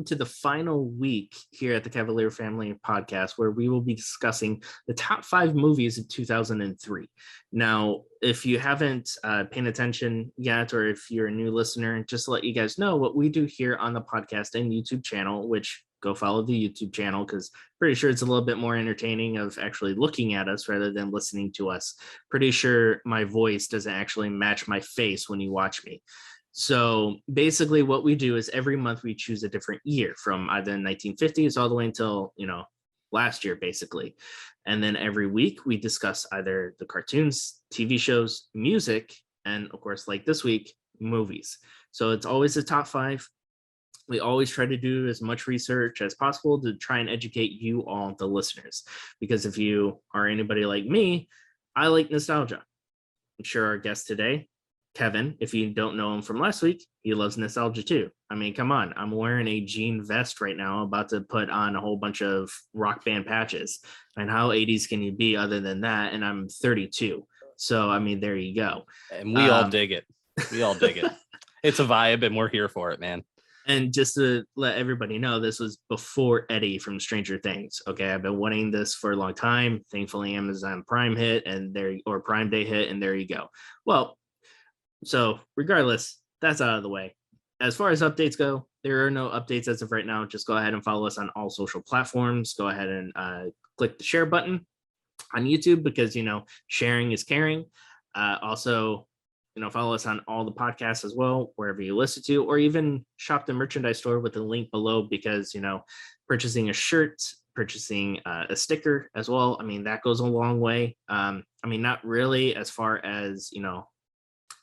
to the final week here at the Cavalier Family Podcast, where we will be discussing the top 5 movies of 2003. Now, if you haven't paid attention yet, or if you're a new listener, just to let you guys know what we do here on the podcast and YouTube channel, which go follow the YouTube channel because pretty sure it's a little bit more entertaining of actually looking at us rather than listening to us. Pretty sure my voice doesn't actually match my face when you watch me. So basically what we do is every month we choose a different year from either the 1950s all the way until, last year, basically. And then every week we discuss either the cartoons, TV shows, music, and of course, like this week, movies. So it's always the top 5. We always try to do as much research as possible to try and educate you all, the listeners, because if you are anybody like me, I like nostalgia. I'm sure our guest today, Kevin, if you don't know him from last week, he loves nostalgia too. I mean, come on, I'm wearing a jean vest right now, about to put on a whole bunch of rock band patches. And how 80s can you be other than that? And I'm 32. So, I mean, there you go. And we all dig it. We all dig it. It's a vibe and we're here for it, man. And just to let everybody know, this was before Eddie from Stranger Things. Okay, I've been wanting this for a long time. Thankfully, Amazon Prime hit, or Prime Day hit, and there you go. Well, so regardless, that's out of the way. As far as updates go, there are no updates as of right now. Just go ahead and follow us on all social platforms. Go ahead and click the share button on YouTube because, sharing is caring. Also, follow us on all the podcasts as well, wherever you listen to, or even shop the merchandise store with the link below because, purchasing a shirt, purchasing a sticker as well. I mean, that goes a long way. Not really as far as,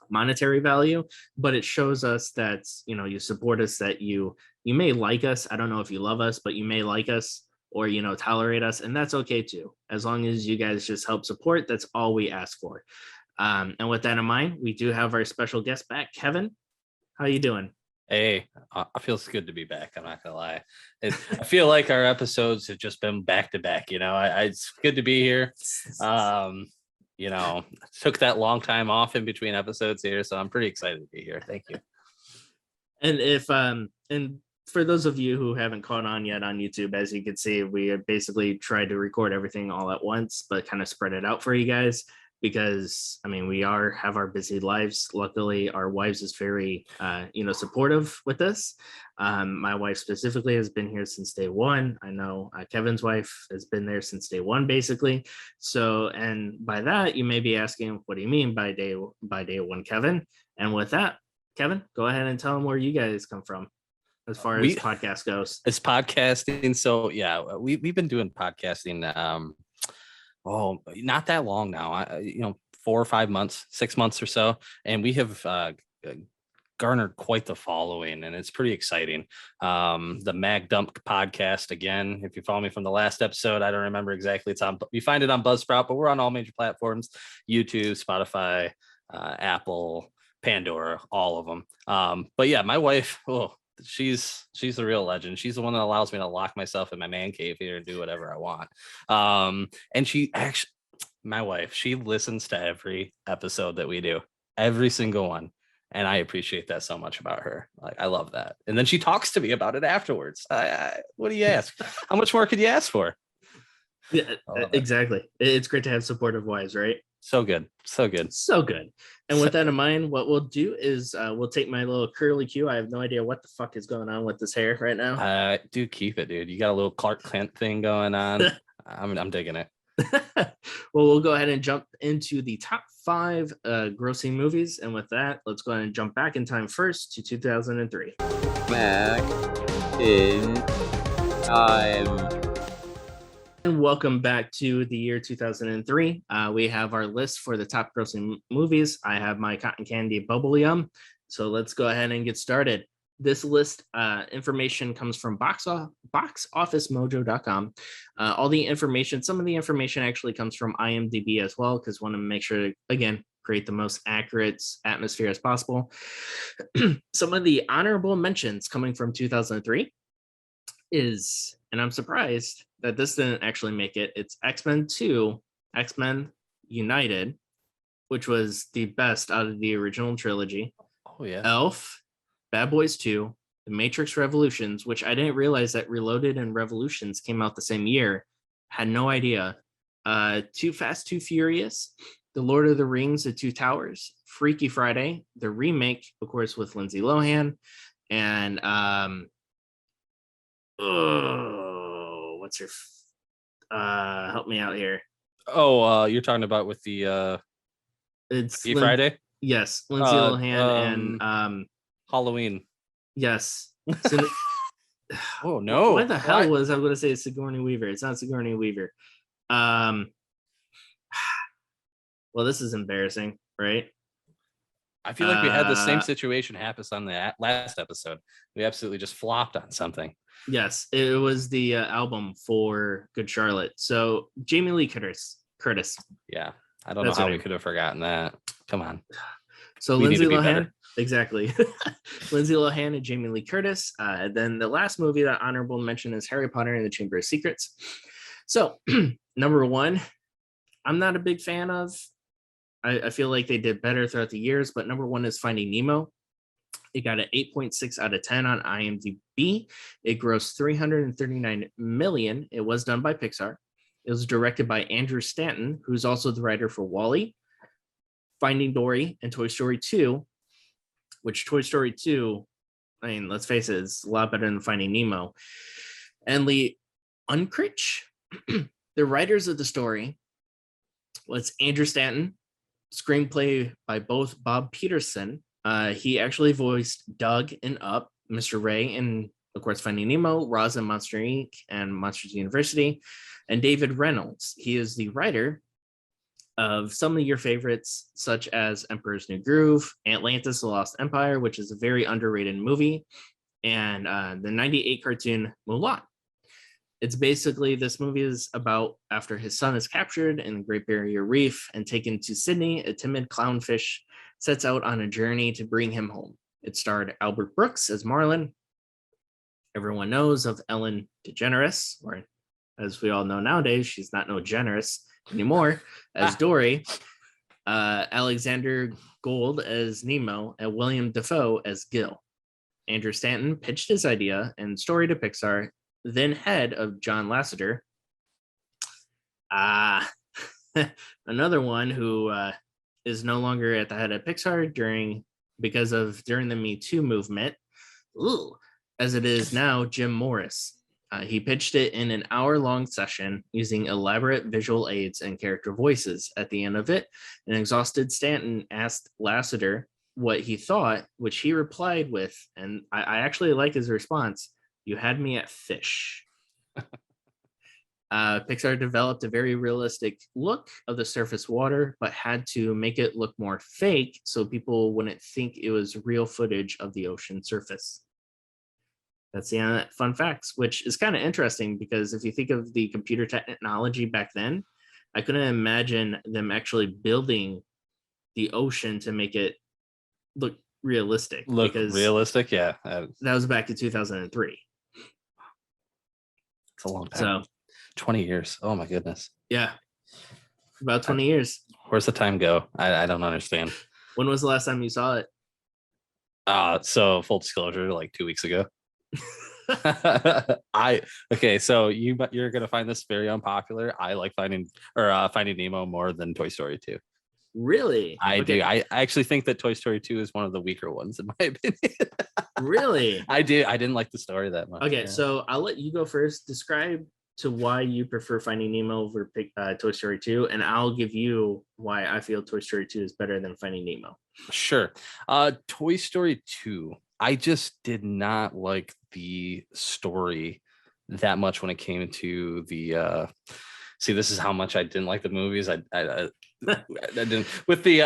monetary value, but it shows us that, you support us, that you may like us. I don't know if you love us, but you may like us or, tolerate us. And that's okay too. As long as you guys just help support, that's all we ask for. And with that in mind, we do have our special guest back. Kevin, how you doing? Hey, it feels good to be back. I'm not gonna lie. I feel like our episodes have just been back to back. It's good to be here. Took that long time off in between episodes here, so I'm pretty excited to be here. Thank you. And if and for those of you who haven't caught on yet on YouTube, as you can see, we have basically tried to record everything all at once, but kind of spread it out for you guys. Because we have our busy lives. Luckily, our wives is very, supportive with this. My wife specifically has been here since day one. I know Kevin's wife has been there since day one, basically. So, and by that, you may be asking, what do you mean by day one, Kevin? And with that, Kevin, go ahead and tell them where you guys come from as far as podcast goes. It's podcasting. So yeah, we've been doing podcasting. Not that long now. 4 or 5 months, 6 months or so, and we have garnered quite the following, and it's pretty exciting. The Mag Dump podcast, again, if you follow me from the last episode, I don't remember exactly. You find it on Buzzsprout, but we're on all major platforms: YouTube, Spotify, Apple, Pandora, all of them. But yeah, my wife, she's the real legend. She's the one that allows me to lock myself in my man cave here and do whatever I want. And my wife, she listens to every episode that we do, every single one. And I appreciate that so much about her. Like, I love that. And then she talks to me about it afterwards. What do you ask? How much more could you ask for? Yeah, exactly. It's great to have supportive wives, right? So good. And with that in mind, what we'll do is we'll take my little curly Q. I have no idea what the fuck is going on with this hair right now. Dude, keep it, dude. You got a little Clark Kent thing going on. I'm digging it. Well, we'll go ahead and jump into the top 5 grossing movies. And with that, let's go ahead and jump back in time first to 2003. Back in time. And welcome back to the year 2003. We have our list for the top grossing movies. I have my cotton candy bubble yum. So let's go ahead and get started. This list information comes from boxofficemojo.com. All the information, some of the information actually comes from IMDb as well, because want to make sure to, again, create the most accurate atmosphere as possible. Some of the honorable mentions coming from 2003 is, and I'm surprised that this didn't actually make it, it's X-Men 2, X-Men United, which was the best out of the original trilogy. Oh, yeah. Elf, Bad Boys 2, The Matrix Revolutions, which I didn't realize that Reloaded and Revolutions came out the same year. Had no idea. Too Fast, Too Furious, The Lord of the Rings, The Two Towers, Freaky Friday, the remake, of course, with Lindsay Lohan, and what's her? Help me out here. Oh, you're talking about with the It's Freaky Friday? Yes, Lindsay Lohan and Halloween. yes. Oh no! What the hell was I going to say? Sigourney Weaver. It's not Sigourney Weaver. Well, this is embarrassing, right? I feel like we had the same situation happen on the last episode. We absolutely just flopped on something. Yes, it was the album for Good Charlotte. So Jamie Lee Curtis. Yeah, I don't know how we could have forgotten that. Come on. So Lindsay Lohan, exactly. Lindsay Lohan and Jamie Lee Curtis. Then the last movie that honorable mention is Harry Potter and the Chamber of Secrets. So number one, I'm not a big fan of. I feel like they did better throughout the years, but number one is Finding Nemo. It got an 8.6 out of 10 on IMDb. It grossed $339 million. It was done by Pixar. It was directed by Andrew Stanton, who's also the writer for WALL-E, Finding Dory, and Toy Story 2, which Toy Story 2, I mean, let's face it, is a lot better than Finding Nemo. And Lee Unkrich, the writers of the story, was Andrew Stanton, screenplay by both Bob Peterson. He actually voiced Doug in Up, Mr. Ray in, of course, Finding Nemo, Roz in Monster Inc. and Monsters University, and David Reynolds. He is the writer of some of your favorites, such as Emperor's New Groove, Atlantis, The Lost Empire, which is a very underrated movie, and the 98 cartoon Mulan. It's basically, this movie is about after his son is captured in the Great Barrier Reef and taken to Sydney, a timid clownfish sets out on a journey to bring him home. It starred Albert Brooks as Marlin. Everyone knows of Ellen DeGeneres, or as we all know nowadays, she's not no generous anymore, as Dory, Alexander Gold as Nemo, and William Dafoe as Gil. Andrew Stanton pitched his idea and story to Pixar, then head of John Lasseter. Another one who is no longer at the head of Pixar during the Me Too movement. As it is now, Jim Morris. He pitched it in an hour-long session using elaborate visual aids and character voices. At the end of it, an exhausted Stanton asked Lasseter what he thought, which he replied with, and I actually like his response, "You had me at fish." Pixar developed a very realistic look of the surface water, but had to make it look more fake so people wouldn't think it was real footage of the ocean surface. That's the fun facts, which is kind of interesting because if you think of the computer technology back then, I couldn't imagine them actually building the ocean to make it look realistic. Yeah. That was back in 2003. It's a long time. So 20 years. Oh my goodness. Yeah. About 20 years. Where's the time go? I don't understand. When was the last time you saw it? So full disclosure, like 2 weeks ago. So you're gonna find this very unpopular. I like Finding Nemo more than Toy Story 2. Really? I do. I actually think that Toy Story 2 is one of the weaker ones in my opinion. Really? I do. I didn't like the story that much. Okay, so I'll let you go first. Describe to why you prefer Finding Nemo over Toy Story 2, and I'll give you why I feel Toy Story 2 is better than Finding Nemo. Sure. Toy Story 2, I just did not like the story that much when it came to the see, this is how much I didn't like the movies. I didn't with the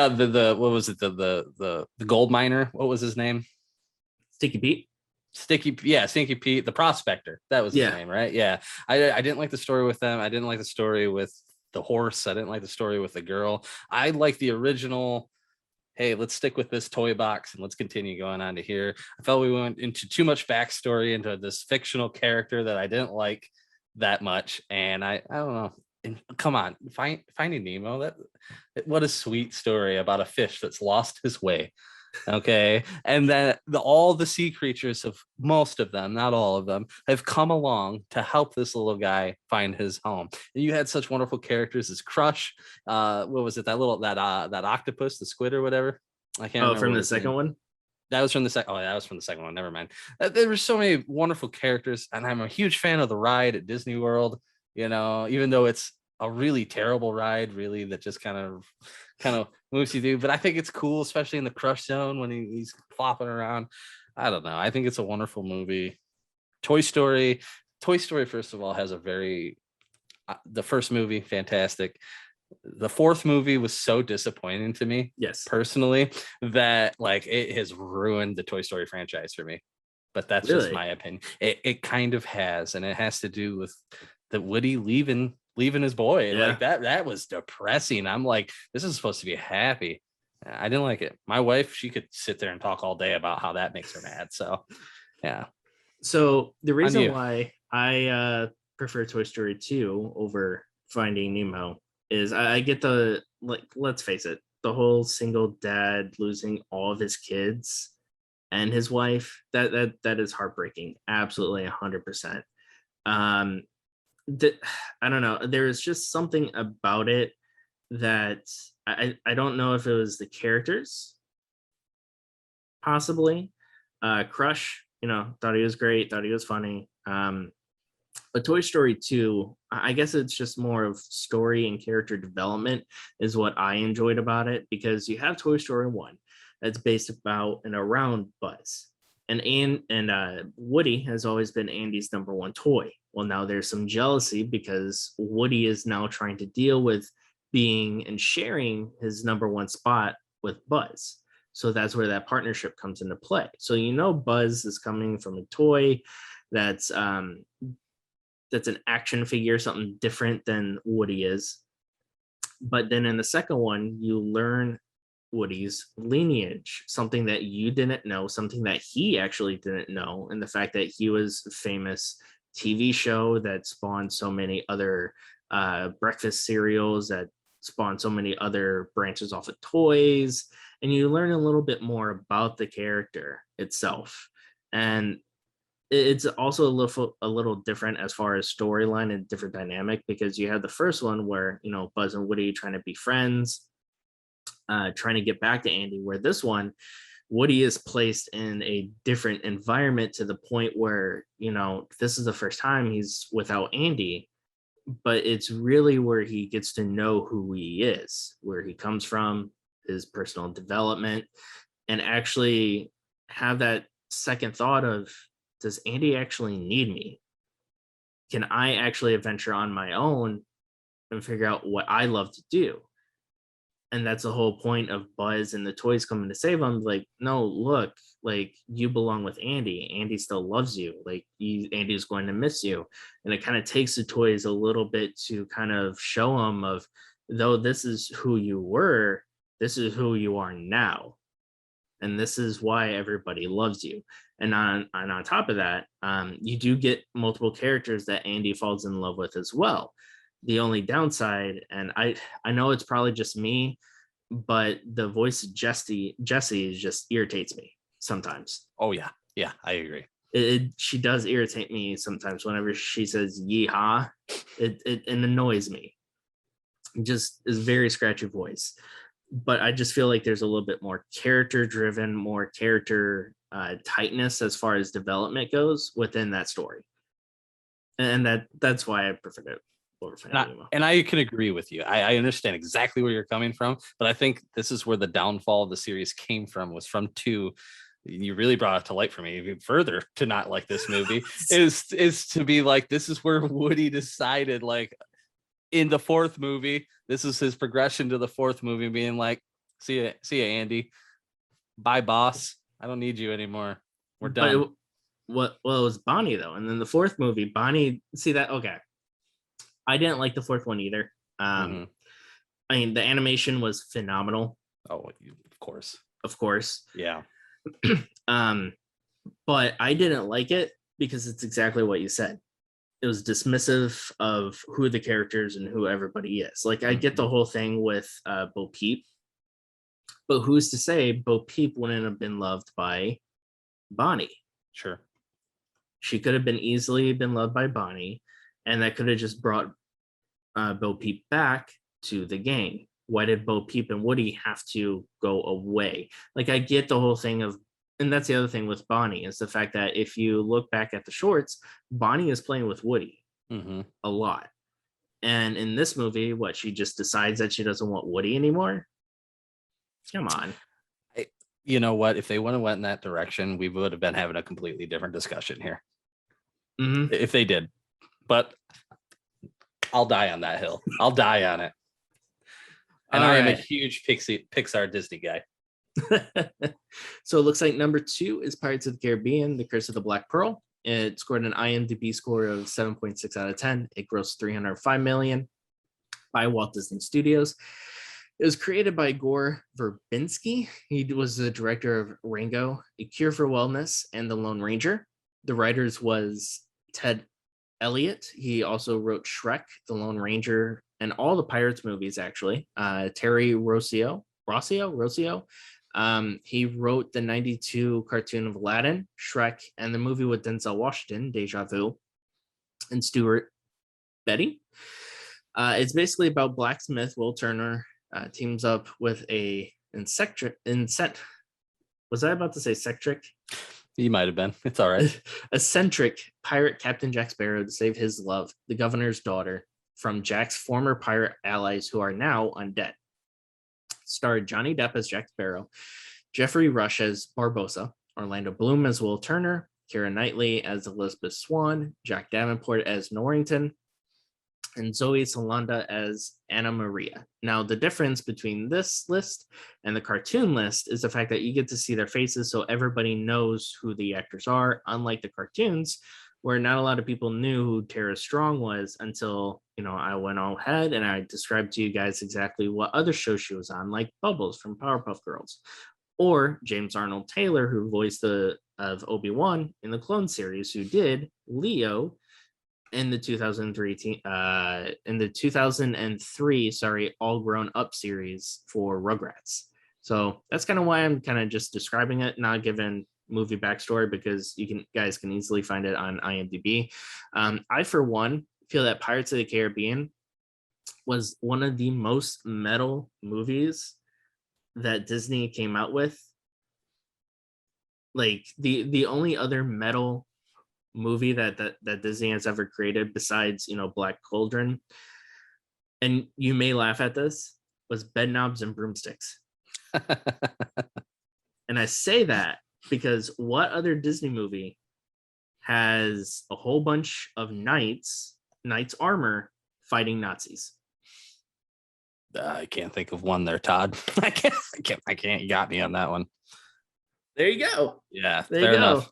what was it, the gold miner, what was his name? Stinky Pete, the prospector, that was his name, right? Yeah, I didn't like the story with them. I didn't like the story with the horse. I didn't like the story with the girl. I like the original, hey, let's stick with this toy box and let's continue going on to here. I felt we went into too much backstory into this fictional character that I didn't like that much. And I don't know. And come on, Finding Nemo, what a sweet story about a fish that's lost his way. Okay. And then all the sea creatures have, most of them, not all of them, have come along to help this little guy find his home. And you had such wonderful characters as Crush. What was it? That octopus, the squid or whatever. I can't remember. From the second one? That was from the second. Oh, that was from the second one. Never mind. There were so many wonderful characters, and I'm a huge fan of the ride at Disney World. Even though it's a really terrible ride, really, that just kind of moves you through. But I think it's cool, especially in the Crush Zone when he's flopping around. I don't know. I think it's a wonderful movie. Toy Story, first of all, has a very the first movie, fantastic. The fourth movie was so disappointing to me, yes, personally, that like it has ruined the Toy Story franchise for me. But that's just my opinion. It kind of has, and it has to do with the Woody leaving his boy. Like that was depressing. I'm like, this is supposed to be happy. I didn't like it. My wife, she could sit there and talk all day about how that makes her mad. So yeah. So the reason why I prefer Toy Story 2 over Finding Nemo is I get the, like, let's face it, the whole single dad losing all of his kids and his wife, that is heartbreaking. Absolutely 100%. I don't know. There is just something about it that I don't know if it was the characters, possibly. Crush, thought he was great, thought he was funny. But Toy Story 2, I guess it's just more of story and character development is what I enjoyed about it, because you have Toy Story 1 that's based about and around Buzz. And Woody has always been Andy's number one toy. Well, now there's some jealousy because Woody is now trying to deal with being and sharing his number one spot with Buzz. So that's where that partnership comes into play. So Buzz is coming from a toy that's an action figure, something different than Woody is. But then in the second one, you learn Woody's lineage, something that you didn't know, something that he actually didn't know, and the fact that he was a famous TV show that spawned so many other breakfast cereals, that spawned so many other branches off of toys, and you learn a little bit more about the character itself. And it's also a little different as far as storyline and different dynamic, because you have the first one where Buzz and Woody trying to be friends, trying to get back to Andy, where this one, Woody is placed in a different environment to the point where this is the first time he's without Andy, but it's really where he gets to know who he is, where he comes from, his personal development, and actually have that second thought of, does Andy actually need me? Can I actually adventure on my own and figure out what I love to do? And that's the whole point of Buzz and the toys coming to save him. Like, no, look, like, you belong with Andy. Andy still loves you. Like, Andy's going to miss you. And it kind of takes the toys a little bit to kind of show him of, though this is who you were, this is who you are now. And this is why everybody loves you. And on top of that, you do get multiple characters that Andy falls in love with as well. The only downside, and I know it's probably just me, but the voice of Jessie just irritates me sometimes. Oh yeah, I agree. She does irritate me sometimes whenever she says yeehaw. It annoys me. It just is very scratchy voice. But I just feel like there's a little bit more character driven, more character tightness as far as development goes within that story. And that's why I prefer it. And I can agree with you. I understand exactly where you're coming from, but I think this is where the downfall of the series came from, was from 2. You really brought it to light for me even further to not like this movie is to be like, this is where Woody decided, like, in the 4th movie, this is his progression to the 4th movie, being like, see ya, Andy. Bye, boss. I don't need you anymore. We're done. It was Bonnie though, and then the 4th movie, Bonnie. See that? Okay. I didn't like the 4th one either. I mean, the animation was phenomenal. Oh, of course. Yeah. But I didn't like it because it's exactly what you said. It was dismissive of who the characters and who everybody is. Like, I get the whole thing with Bo Peep, But who's to say Bo Peep wouldn't have been loved by Bonnie? Sure. She could have been easily been loved by Bonnie, and that could have just brought Bo Peep back to the gang. Why did Bo Peep and Woody have to go away? Like, I get the whole thing of, and that's the other thing with Bonnie, is the fact that if you look back at the shorts, Bonnie is playing with Woody a lot. And in this movie, what, she just decides that she doesn't want Woody anymore? Come on. You know what? If they would have went in that direction, we would have been having a completely different discussion here. If they did. But I'll die on that hill. I'll die on it. And I am a huge Pixar Disney guy. So it looks like number 2 is Pirates of the Caribbean, The Curse of the Black Pearl. It scored an IMDb score of 7.6 out of 10. It grossed $305 million by Walt Disney Studios. It was created by Gore Verbinski. He was the director of Rango, A Cure for Wellness, and The Lone Ranger. The writers was Ted Elliott. He also wrote Shrek, The Lone Ranger, and all the Pirates movies, actually. Terry Rossio. He wrote the 92 cartoon of Aladdin, Shrek, and the movie with Denzel Washington, Deja Vu, and Stuart Betty. It's basically about blacksmith Will Turner teams up with a was I about to say sectric? You might have been. It's all right. Eccentric pirate Captain Jack Sparrow to save his love, the governor's daughter, from Jack's former pirate allies who are now undead. Starred Johnny Depp as Jack Sparrow, Jeffrey Rush as Barbossa, Orlando Bloom as Will Turner, Keira Knightley as Elizabeth Swan, Jack Davenport as Norrington, and Zoe Salonda as Anna Maria. Now, the difference between this list and the cartoon list is the fact that you get to see their faces, so everybody knows who the actors are, unlike the cartoons, where not a lot of people knew who Tara Strong was until, I went all ahead and I described to you guys exactly what other shows she was on, like Bubbles from Powerpuff Girls, or James Arnold Taylor, who voiced of Obi-Wan in the Clone series, who did Leo in the 2003 All Grown Up series for Rugrats. So that's kind of why I'm kind of just describing it, not giving movie backstory, because guys can easily find it on IMDb. I, for one, feel that Pirates of the Caribbean was one of the most metal movies that Disney came out with. Like, the only other metal movie that Disney has ever created besides Black Cauldron, and you may laugh at this, was Bedknobs and Broomsticks. And I say that because what other Disney movie has a whole bunch of knights armor fighting Nazis? I can't think of one there, Todd. I can't. You got me on that one. There you go. Yeah, there fair you go. enough.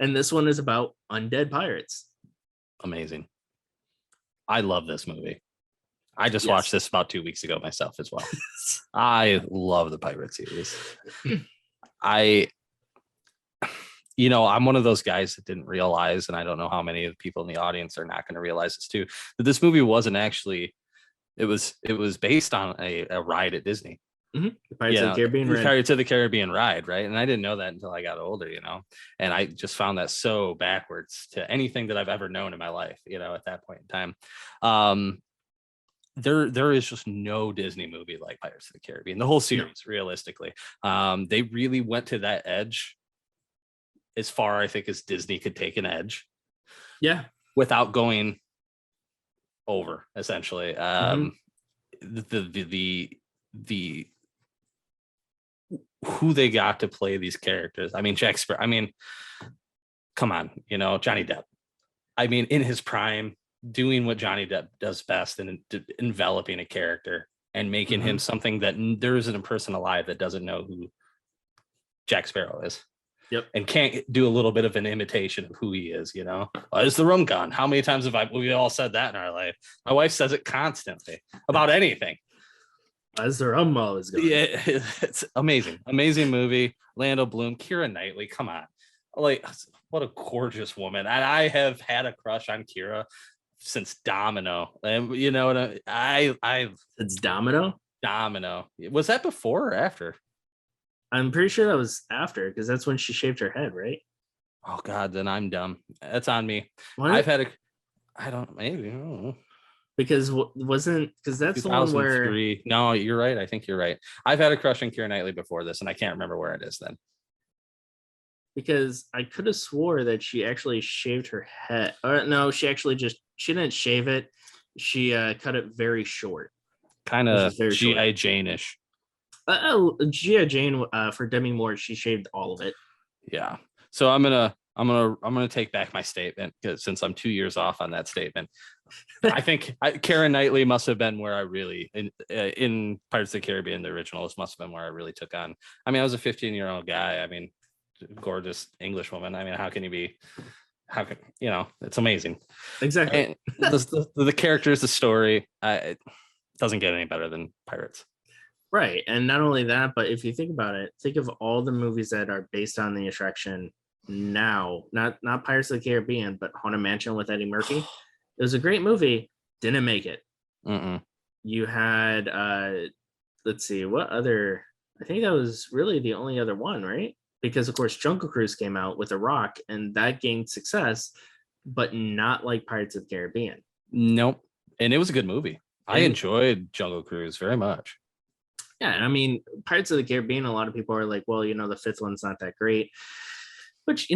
And this one is about undead pirates. Amazing. I love this movie. I just watched this about 2 weeks ago myself as well. I love the Pirate series. I'm one of those guys that didn't realize, and I don't know how many of the people in the audience are not going to realize this too, that this movie wasn't actually, it was based on a ride at Disney. The Pirates of the Caribbean ride. Pirates of the Caribbean ride, right? And I didn't know that until I got older, and I just found that so backwards to anything that I've ever known in my life, at that point in time. There is just no Disney movie like Pirates of the Caribbean, the whole series, realistically. They really went to that edge as far, I think, as Disney could take an edge. Yeah. Without going over, essentially. The who they got to play these characters. I mean, Jack Sparrow. I mean, come on, Johnny Depp. I mean, in his prime, doing what Johnny Depp does best and enveloping a character and making him something that there isn't a person alive that doesn't know who Jack Sparrow is. Yep. And can't do a little bit of an imitation of who he is, Is the rum gone? How many times have we all said that in our life? My wife says it constantly about anything. As the rum always gone. Yeah, it's amazing. Amazing movie. Orlando Bloom, Keira Knightley, come on. Like, what a gorgeous woman. And I have had a crush on Keira since Domino. And I it's Domino? Domino. Was that before or after? I'm pretty sure that was after, because that's when she shaved her head, right? Oh God, then I'm dumb. That's on me. What? I've had a, I don't maybe I don't know. Because wasn't because that's the one where 2003. No, you're right. I think you're right. I've had a crush on Keira Knightley before this, and I can't remember where it is then. because I could have swore that she actually shaved her head. Or no, she didn't shave it. She cut it very short. Kind Which of is very short. G.I. Jane-ish. Gia Jane for Demi Moore, she shaved all of it. Yeah. So I'm gonna take back my statement, because since I'm 2 years off on that statement, I think Keira Knightley must have been where I really in Pirates of the Caribbean, the original, this must have been where I really took on. I mean, I was a 15-year-old guy. I mean, gorgeous English woman. I mean, how can it's amazing. Exactly. And the characters, the story, it doesn't get any better than Pirates. Right. And not only that, but if you think about it, think of all the movies that are based on the attraction now, not Pirates of the Caribbean, but Haunted Mansion with Eddie Murphy. It was a great movie, didn't make it. Mm-mm. You had let's see, what other, I think that was really the only other one, right? Because of course Jungle Cruise came out with a rock and that gained success, but not like Pirates of the Caribbean. Nope. And it was a good movie. I enjoyed Jungle Cruise very much. Yeah, I mean, Pirates of the Caribbean, a lot of people are like, well, the fifth one's not that great. Which,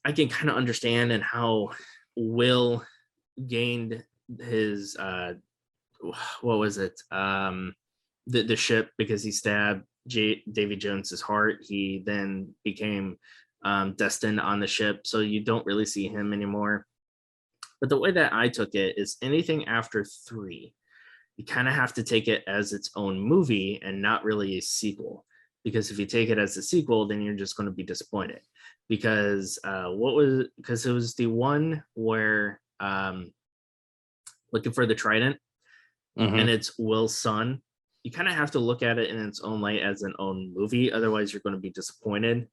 I can kind of understand, and how Will gained his what was it? The ship, because he stabbed Davy Jones's heart. He then became destined on the ship, so you don't really see him anymore. But the way that I took it is anything after 3, you kind of have to take it as its own movie and not really a sequel. Because if you take it as a sequel, then you're just going to be disappointed. Because it was the one where Looking for the Trident, and it's Will's son. You kind of have to look at it in its own light as an own movie. Otherwise, you're going to be disappointed.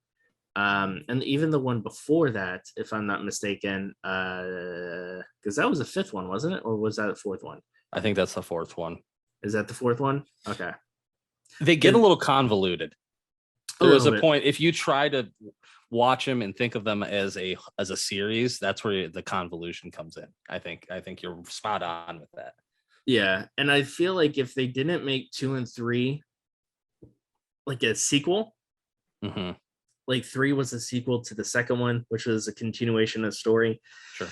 And even the one before that, if I'm not mistaken, because that was the 5th one, wasn't it? Or was that the 4th one? I think that's the 4th one. Is that the 4th one? Okay. They get a little convoluted. There's a point, if you try to watch them and think of them as a series, that's where the convolution comes in. I think you're spot on with that. Yeah, and I feel like if they didn't make 2 and 3 like a sequel, like 3 was a sequel to the second one, which was a continuation of the story. Sure.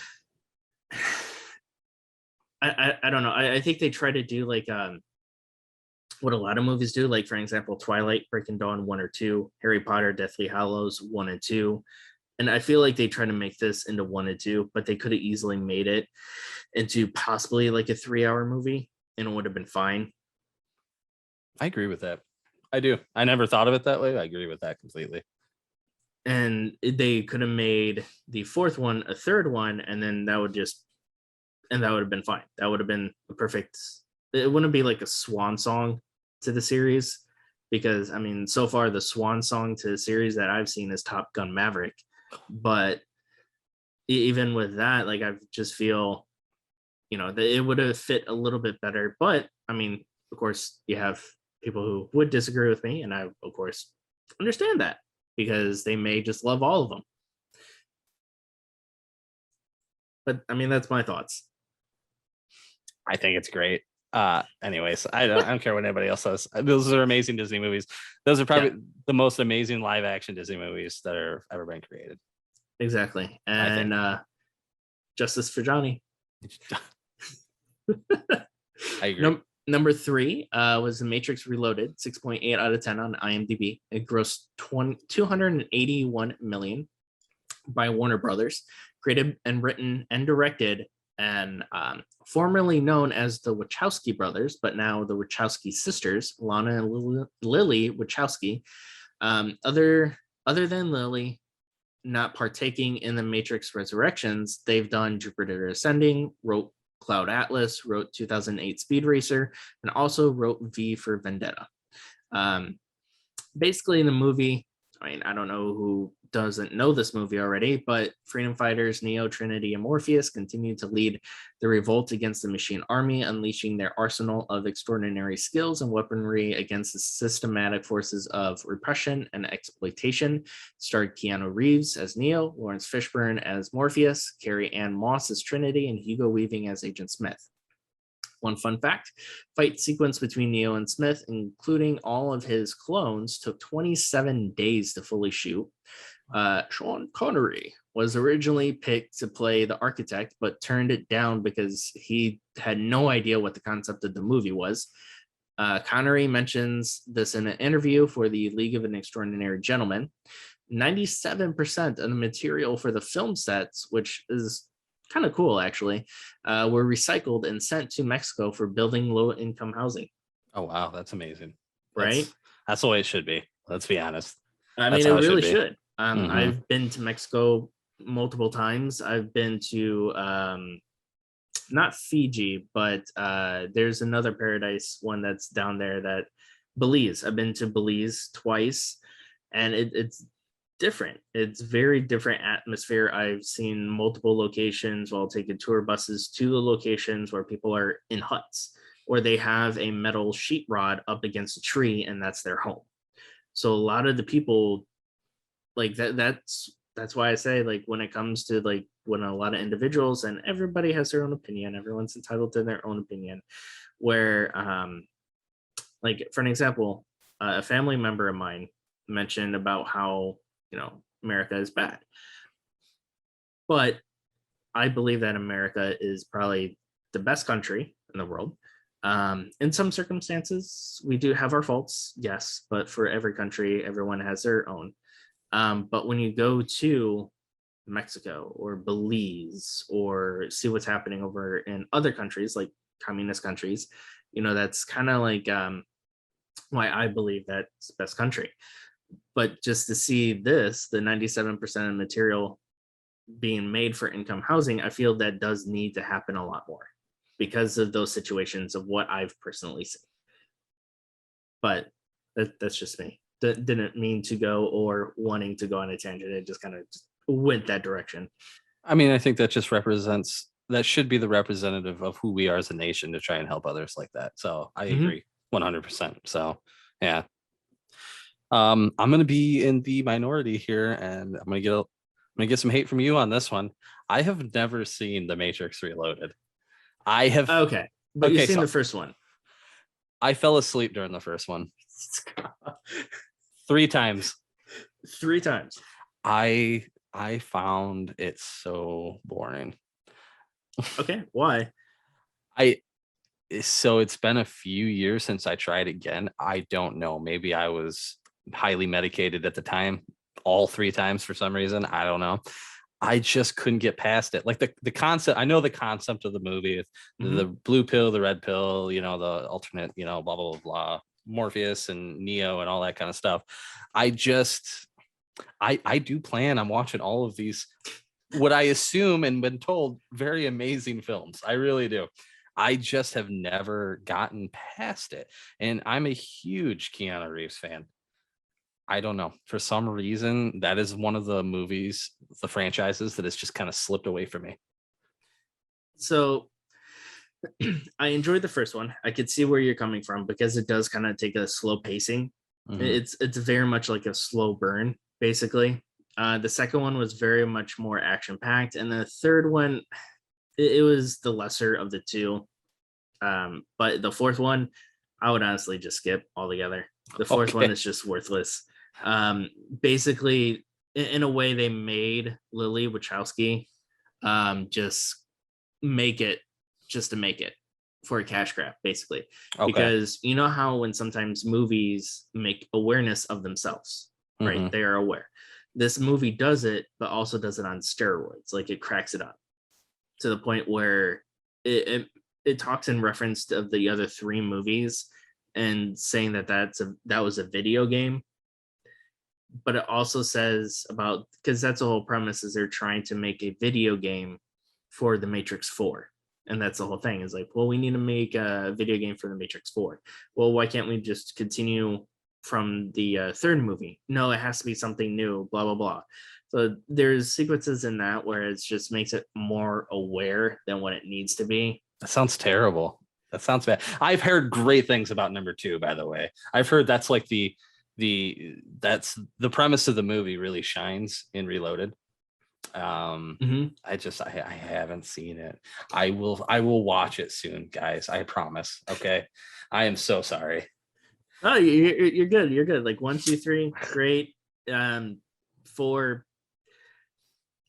I don't know. I think they try to do like what a lot of movies do, like for example, Twilight, Breaking Dawn 1 or 2, Harry Potter, Deathly Hallows 1 and 2. And I feel like they try to make this into 1 and 2, but they could have easily made it into possibly like a 3-hour movie and it would have been fine. I agree with that. I do. I never thought of it that way. I agree with that completely. And they could have made the 4th one a 3rd one, and then that would have been fine. That would have been a perfect, it wouldn't be like a swan song to the series, because I mean, so far the swan song to the series that I've seen is Top Gun Maverick. But even with that, like I just feel, that it would have fit a little bit better. But I mean, of course, you have people who would disagree with me, and I, of course, understand that, because they may just love all of them. But I mean, that's my thoughts. I think it's great. Anyways, I don't care what anybody else says. Those are amazing Disney movies. Those are probably the most amazing live action Disney movies that have ever been created. Exactly. And justice for Johnny. I agree. Number 3 was The Matrix Reloaded, 6.8 out of 10 on IMDb. It grossed $281 million by Warner Brothers, created and written and directed, and formerly known as the Wachowski brothers, but now the Wachowski sisters, Lana and Lily Wachowski. Other than Lily not partaking in the Matrix Resurrections, they've done Jupiter Ascending, wrote Cloud Atlas, wrote 2008 Speed Racer, and also wrote V for Vendetta. Basically in the movie, I mean, I don't know who doesn't know this movie already, but freedom fighters Neo, Trinity, and Morpheus continue to lead the revolt against the machine army, unleashing their arsenal of extraordinary skills and weaponry against the systematic forces of repression and exploitation. Starred Keanu Reeves as Neo, Lawrence Fishburne as Morpheus, Carrie Ann Moss as Trinity, and Hugo Weaving as Agent Smith. One fun fact, fight sequence between Neo and Smith, including all of his clones, took 27 days to fully shoot. Sean Connery was originally picked to play the architect, but turned it down because he had no idea what the concept of the movie was. Connery mentions this in an interview for the League of an Extraordinary Gentleman. 97% of the material for the film sets, which is kind of cool actually, were recycled and sent to Mexico for building low-income housing. Oh wow, that's amazing. Right? That's the way it should be. Let's be honest. I mean, it really should. Mhm. I've been to Mexico multiple times. I've been to not Fiji, but there's another paradise one that's down there, that Belize. I've been to Belize twice, and it's different. It's very different atmosphere. I've seen multiple locations while taking tour buses to the locations where people are in huts, or they have a metal sheet rod up against a tree and that's their home. So a lot of the people like that's why I say, like, when it comes to like when a lot of individuals, and everybody has their own opinion, everyone's entitled to their own opinion, where like for an example, a family member of mine mentioned about how, America is bad. But I believe that America is probably the best country in the world. In some circumstances, we do have our faults, yes, but for every country, everyone has their own. But when you go to Mexico or Belize, or see what's happening over in other countries, like communist countries, that's kind of like why I believe that's the best country. But just to see this, the 97% of material being made for income housing, I feel that does need to happen a lot more because of those situations of what I've personally seen. But that's just me. That didn't mean to go or wanting to go on a tangent. It just kind of went that direction. I mean, I think that just that should be the representative of who we are as a nation, to try and help others like that. So I agree 100%. So yeah. I'm going to be in the minority here, and I'm going to get some hate from you on this one. I have never seen The Matrix Reloaded. I have. Okay. But you've seen the first one. I fell asleep during the first one. 3 times. 3 times. I found it so boring. Okay. Why? So it's been a few years since I tried again. I don't know. Maybe I was highly medicated at the time, all 3 times for some reason. I don't know. I just couldn't get past it. Like the concept, I know the concept of the movie, the blue pill, the red pill, the alternate, blah, blah, blah, blah, Morpheus and Neo and all that kind of stuff. I do plan on watching all of these, what I assume and been told, very amazing films. I really do. I just have never gotten past it. And I'm a huge Keanu Reeves fan. I don't know. For some reason, that is one of the movies, the franchises that has just kind of slipped away from me. So I enjoyed the first one. I could see where you're coming from because it does kind of take a slow pacing. It's very much like a slow burn, basically. The second one was very much more action packed. And the third one, it was the lesser of the two. But the fourth one, I would honestly just skip altogether. The fourth one is just worthless. Basically, in a way, they made Lily Wachowski just make it just to make it for a cash grab, basically. Because you know how when sometimes movies make awareness of themselves, right? They are aware. This movie does it, but also does it on steroids. Like, it cracks it up to the point where it talks in reference to the other 3 movies and saying that was a video game. But it also says about, because that's the whole premise, is they're trying to make a video game for the Matrix 4. And that's the whole thing, is like, well, we need to make a video game for the Matrix 4. Well, why can't we just continue from the third movie. No, it has to be something new, blah, blah, blah. So there's sequences in that where it just makes it more aware than what it needs to be. That sounds terrible. That sounds bad. I've heard great things about number 2, by the way. I've heard that's like that's the premise of the movie really shines in Reloaded. I haven't seen it. I will watch it soon, guys. I promise. Okay. I am so sorry. Oh, you're good. You're good. Like 1, 2, 3, great. 4,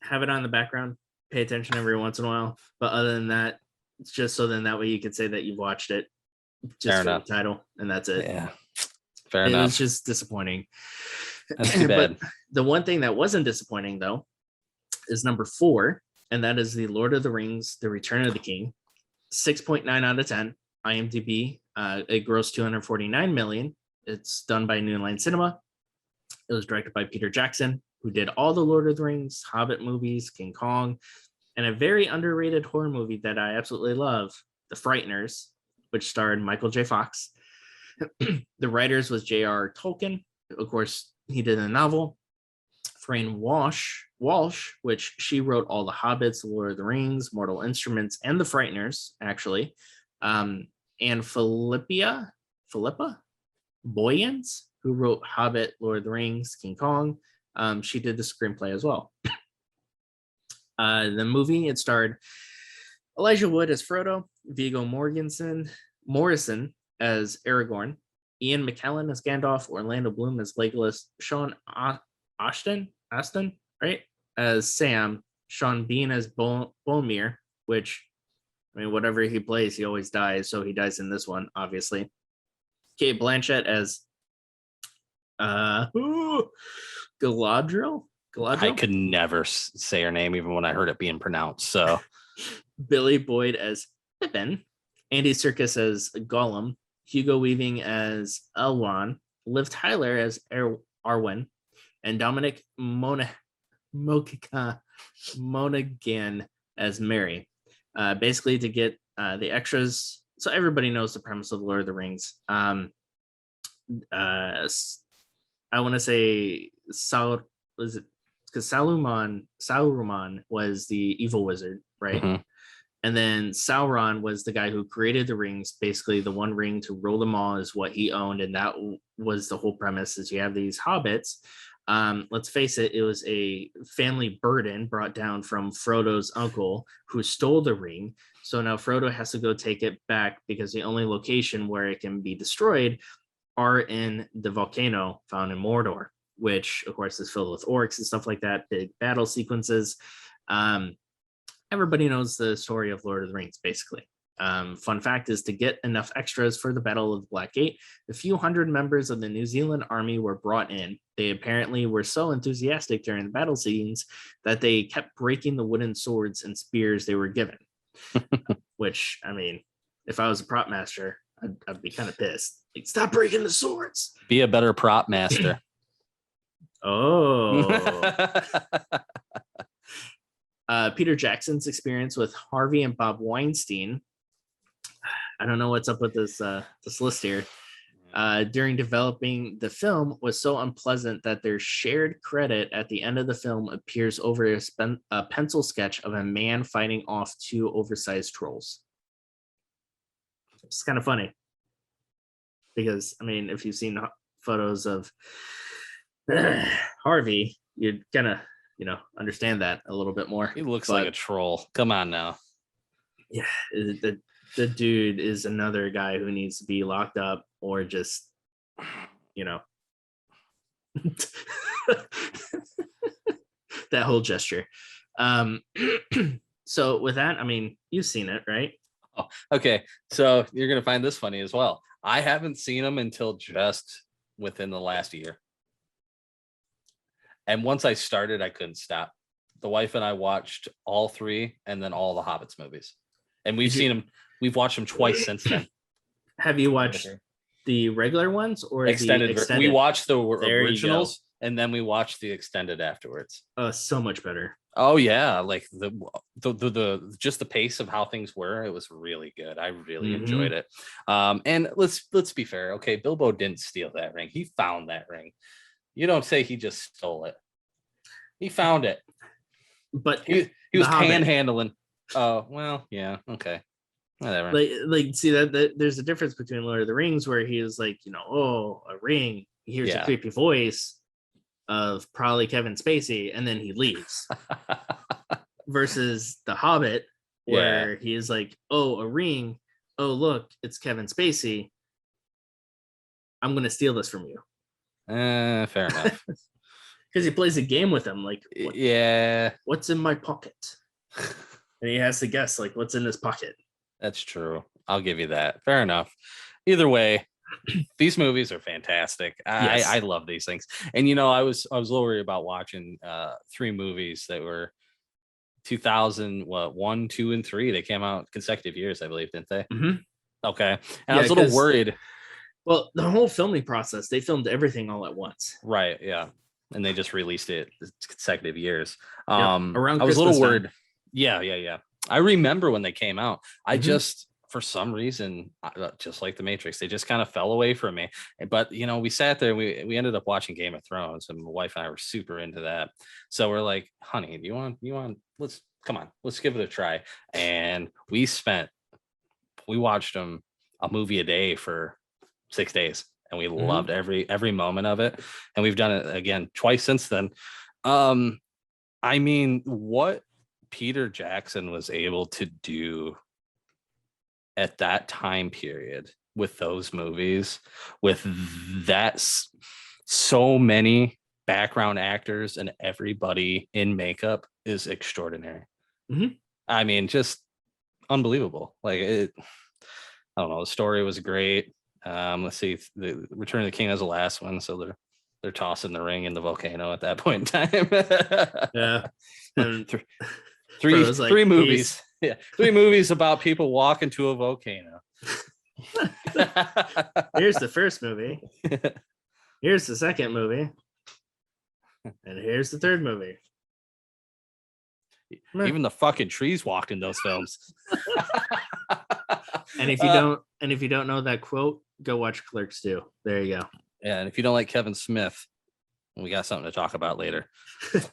have it on the background. Pay attention every once in a while. But other than that, it's just so then that way you could say that you've watched it. Just Fair for enough. the title, and that's it. Yeah. Fair enough. It was just disappointing. That's too bad. But the one thing that wasn't disappointing though is number 4, and that is the Lord of the Rings: The Return of the King. 6.9 out of 10. IMDb. It grossed 249 million. It's done by New Line Cinema. It was directed by Peter Jackson, who did all the Lord of the Rings, Hobbit movies, King Kong, and a very underrated horror movie that I absolutely love, The Frighteners, which starred Michael J. Fox. The writers was J.R. Tolkien. Of course, he did a novel. Fran Walsh, which she wrote all the Hobbits, Lord of the Rings, Mortal Instruments, and The Frighteners, actually. And Philippa Boyens, who wrote Hobbit, Lord of the Rings, King Kong. She did the screenplay as well. The movie, it starred Elijah Wood as Frodo, Viggo Morrison as Aragorn, Ian McKellen as Gandalf, Orlando Bloom as Legolas, Sean Astin, right, as Sam, Sean Bean as Boromir, which, I mean, whatever he plays, he always dies, so he dies in this one, obviously. Kate Blanchett as Galadriel. I could never say her name even when I heard it being pronounced. So Billy Boyd as Pippin, Andy Serkis as Gollum, Hugo Weaving as Elrond, Liv Tyler as Arwen, and Dominic Monaghan as Mary. Basically to get the extras. So everybody knows the premise of Lord of the Rings. I want to say Saruman was the evil wizard, right? Mm-hmm. And then Sauron was the guy who created the rings. Basically, the one ring to rule them all is what he owned, and that was the whole premise. Is you have these hobbits. Let's face it, it was a family burden brought down from Frodo's uncle who stole the ring. So now Frodo has to go take it back because the only location where it can be destroyed are in the volcano found in Mordor, which of course is filled with orcs and stuff like that, big battle sequences. Everybody knows the story of Lord of the Rings, basically. Fun fact is, to get enough extras for the Battle of the Black Gate, a few hundred members of the New Zealand army were brought in. They apparently were so enthusiastic during the battle scenes that they kept breaking the wooden swords and spears they were given. Which, I mean, if I was a prop master, I'd be kind of pissed. Like, stop breaking the swords. Be a better prop master. Peter Jackson's experience with Harvey and Bob Weinstein. I don't know what's up with this list here. During developing the film was so unpleasant that their shared credit at the end of the film appears over a pencil sketch of a man fighting off 2 oversized trolls. It's kind of funny because, I mean, if you've seen photos of Harvey, you'd kind of, understand that a little bit more. He looks like a troll. Come on now. Yeah, the dude is another guy who needs to be locked up or just, that whole gesture. So with that, I mean, you've seen it, right? Oh, okay. So you're going to find this funny as well. I haven't seen them until just within the last year. And once I started, I couldn't stop. The wife and I watched all 3 and then all the Hobbits movies. And we've seen them. We've watched them twice since then. Have you watched the regular ones or extended? the extended? We watched the originals and then we watched the extended afterwards. So much better. Oh yeah, like the just the pace of how things were, it was really good. I really enjoyed it. And let's be fair. Okay, Bilbo didn't steal that ring. He found that ring. You don't say he just stole it. He found it. But he was panhandling. Oh, well, yeah, okay. Whatever. Like see that there's a difference between Lord of the Rings where he is like, oh, a ring. He hears a creepy voice of probably Kevin Spacey, and then he leaves. Versus The Hobbit, where he is like, oh, a ring. Oh, look, it's Kevin Spacey. I'm gonna steal this from you. Fair enough. Because he plays a game with him, like, what's in my pocket? And he has to guess, like, what's in his pocket. That's true. I'll give you that. Fair enough. Either way, these movies are fantastic. I love these things. And I was a little worried about watching 3 movies that were 2001, 2, and 3. They came out consecutive years, I believe, didn't they? Okay. And I was a little worried. Well, the whole filming process, they filmed everything all at once. Right. Yeah. And they just released it consecutive years. Around I was Christmas a little time. worried. Yeah. I remember when they came out. I just, for some reason, just like The Matrix, they just kind of fell away from me. But we sat there. We ended up watching Game of Thrones, and my wife and I were super into that. So we're like, honey, do you want? Let's give it a try. And we watched them a movie a day for 6 days, and we loved every moment of it. And we've done it again twice since then. I mean, what Peter Jackson was able to do at that time period with those movies, with that so many background actors and everybody in makeup, is extraordinary. I mean, just unbelievable. Like, I don't know, the story was great. Let's see, the Return of the King was the last one, so they're tossing the ring in the volcano at that point in time. Yeah. And three movies. Yeah, 3 movies about people walking to a volcano. Here's the first movie. Here's the second movie. And here's the third movie. Even the fucking trees walked in those films. And if you don't know that quote, go watch Clerks 2. There you go. Yeah, and if you don't like Kevin Smith, we got something to talk about later. So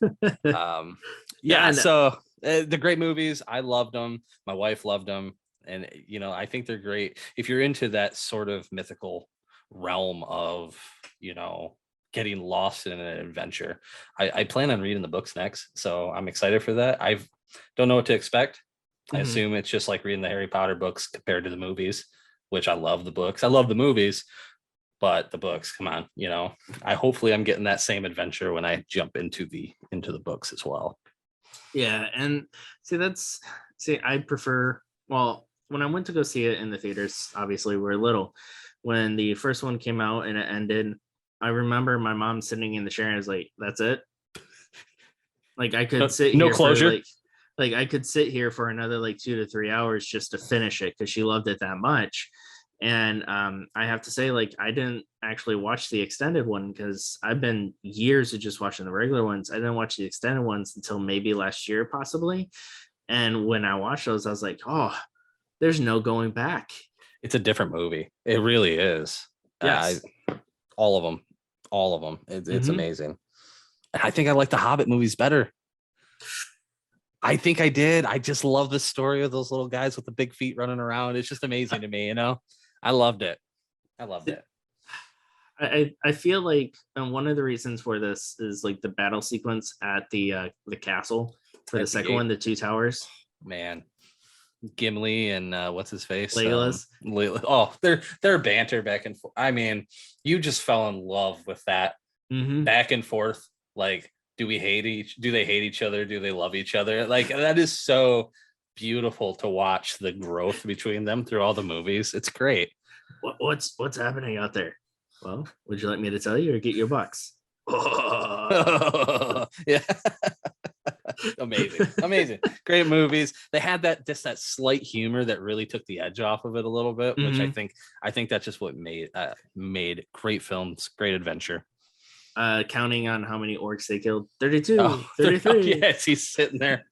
the great movies, I loved them. My wife loved them, and I think they're great if you're into that sort of mythical realm of getting lost in an adventure. I plan on reading the books next, so I'm excited for that. I don't know what to expect. I assume it's just like reading the Harry Potter books compared to the movies, which I love the books. I love the movies, but the books, come on, hopefully I'm getting that same adventure when I jump into the books as well. Yeah, and I prefer, well, when I went to go see it in the theaters, obviously we're little. When the first one came out and it ended, I remember my mom sitting in the chair and I was like, that's it? Like, I could sit no here closure. Like I could sit here for another 2 to 3 hours just to finish it because she loved it that much. And I have to say, I didn't actually watch the extended one because I've been years of just watching the regular ones. I didn't watch the extended ones until maybe last year, possibly. And when I watched those, I was like, oh, there's no going back. It's a different movie. It really is. Yes. All of them. It's amazing. And I think I like the Hobbit movies better. I think I did. I just love the story of those little guys with the big feet running around. It's just amazing to me, I loved it. I feel like one of the reasons for this is the battle sequence at the castle for the second one, the 2 towers. Man, Gimli and what's his face? Legolas. Their banter back and forth. I mean, you just fell in love with that back and forth. Do they hate each other? Do they love each other? That is so beautiful to watch the growth between them through all the movies. It's great. What's happening out there? Well, would you like me to tell you or get your bucks? Yeah. Amazing. Great movies. They had that slight humor that really took the edge off of it a little bit, which I think that's just what made great films, great adventure. counting on how many orcs they killed. 32, Oh, 33, yes, he's sitting there.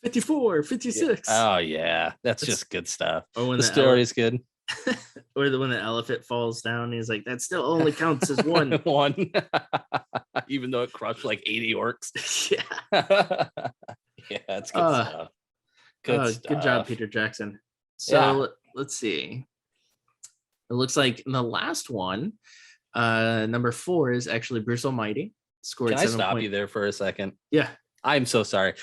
54, 56. Oh yeah, that's just good stuff. Or when The story is good. Or when the elephant falls down, he's like, that still only counts as one. One. Even though it crushed like 80 orcs. Yeah. Yeah, that's good stuff. Good job, Peter Jackson. So let's see. It looks like the last one, number 4, is actually Bruce Almighty. Scored. Can I stop you there for a second? Yeah. I'm so sorry.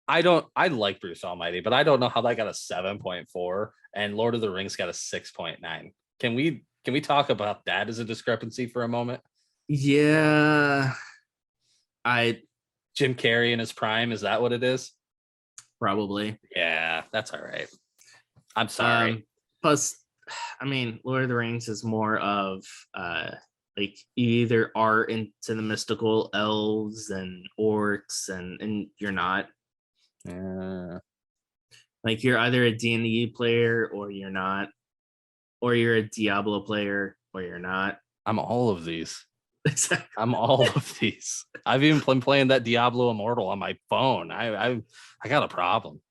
I like Bruce Almighty, but I don't know how that got a 7.4 and Lord of the Rings got a 6.9. Can we talk about that as a discrepancy for a moment? Yeah. Jim Carrey in his prime, is that what it is? Probably. Yeah, that's all right. I'm sorry. Plus, I mean, Lord of the Rings is more of like you either are into the mystical elves and orcs and you're not. Like you're either a D&D player or you're not, or you're a Diablo player or you're not. I'm all of these. Exactly. I'm all of these. I've even been playing that Diablo Immortal on my phone. I got a problem.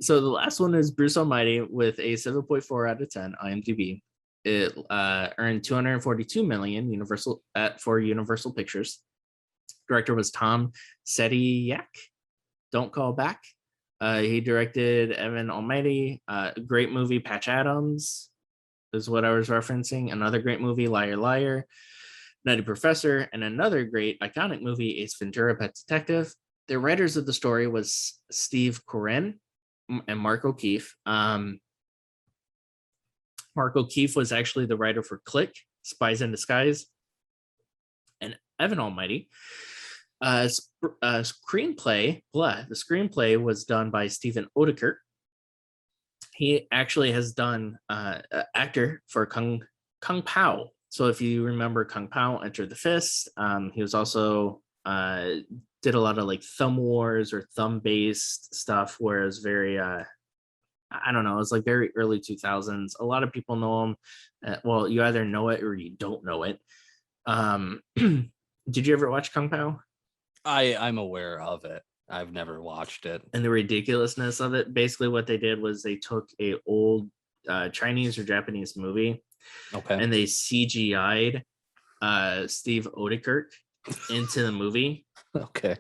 So the last one is Bruce Almighty with a 7.4 out of 10 IMDb. It earned 242 million for Universal Pictures. Director was Tom Sediak. Don't Call Back. He directed Evan Almighty. Great movie, Patch Adams is what I was referencing. Another great movie, Liar Liar. Nutty Professor. And another great iconic movie, Ace Ventura Pet Detective. The writers of the story was Steve Coren and Mark O'Keefe. Mark O'Keefe was actually the writer for Click, Spies in Disguise, and Evan Almighty. Screenplay, the screenplay was done by Stephen Odekert. He actually has done actor for Kung Pao. So if you remember Kung Pao, Enter the Fist, he was also did a lot of like thumb wars or thumb based stuff where it was very I don't know, it was like very early 2000s. A lot of people know him. Well, you either know it or you don't know it. Did you ever watch Kung Pao? I'm aware of it. I've never watched it. And the ridiculousness of it. Basically what they did was they took a old Chinese or Japanese movie, and they CGI'd Steve Odekert into the movie. Okay.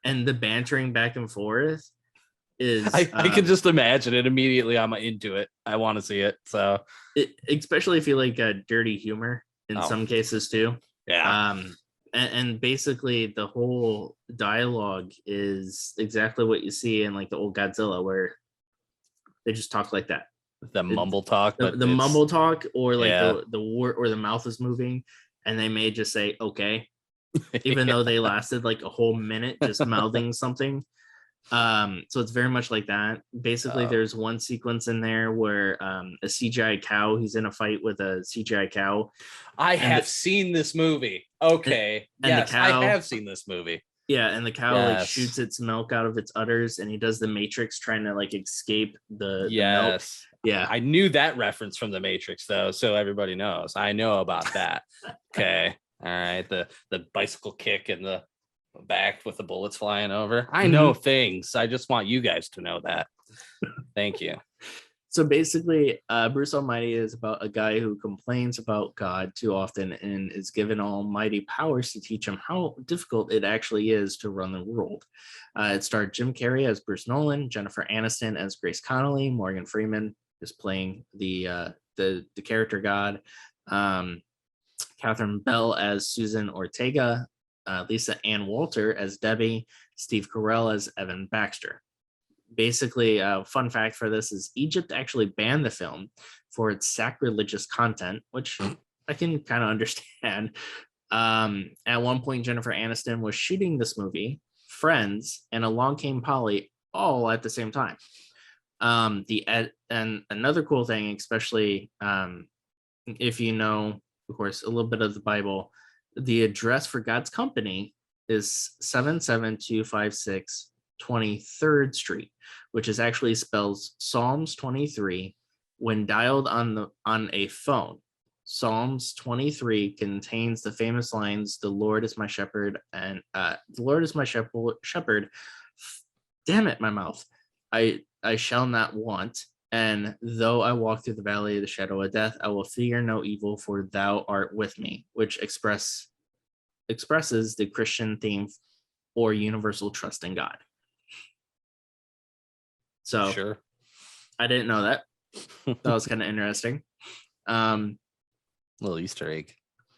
And the bantering back and forth is I can just imagine it immediately. I'm into it. I want to see it. So especially if you like dirty humor in some cases too. Yeah. And basically the whole dialogue is exactly what you see in like the old Godzilla, where they just talk like that. The mumble talk, the mumble talk, or like the word or the mouth is moving, and they may just say okay, even though they lasted like a whole minute just mouthing something. So it's very much like that. Basically, there's one sequence in there where a CGI cow, he's in a fight with a CGI cow. I have seen this movie. Okay. And yes, the cow, I have seen this movie. Yeah, and the cow like shoots its milk out of its udders, and he does the Matrix trying to like escape the milk. Yeah, I knew that reference from the Matrix though, so everybody knows. I know about that. Okay. All right. The bicycle kick and the back with the bullets flying over. I know things. I just want you guys to know that. Thank you. So basically, Bruce Almighty is about a guy who complains about God too often and is given almighty powers to teach him how difficult it actually is to run the world. It starred Jim Carrey as Bruce Nolan, Jennifer Aniston as Grace Connolly, Morgan Freeman is playing the character God, Catherine Bell as Susan Ortega, Lisa Ann Walter as Debbie, Steve Carell as Evan Baxter. Basically, a fun fact for this is Egypt actually banned the film for its sacrilegious content, which I can kind of understand. At one point, Jennifer Aniston was shooting this movie, Friends, and Along Came Polly all at the same time. And another cool thing, especially if you know, of course, a little bit of the Bible, the address for God's company is 77256 23rd Street, which is actually spells Psalms 23 when dialed on a phone. Psalms 23 contains the famous lines, "The Lord is my shepherd," and "The Lord is my shepherd. Damn it, my mouth. I shall not want. And though I walk through the valley of the shadow of death, I will fear no evil, for thou art with me," which expresses the Christian theme or universal trust in God. So Sure. I didn't know that. That was kind of interesting. Little Easter egg.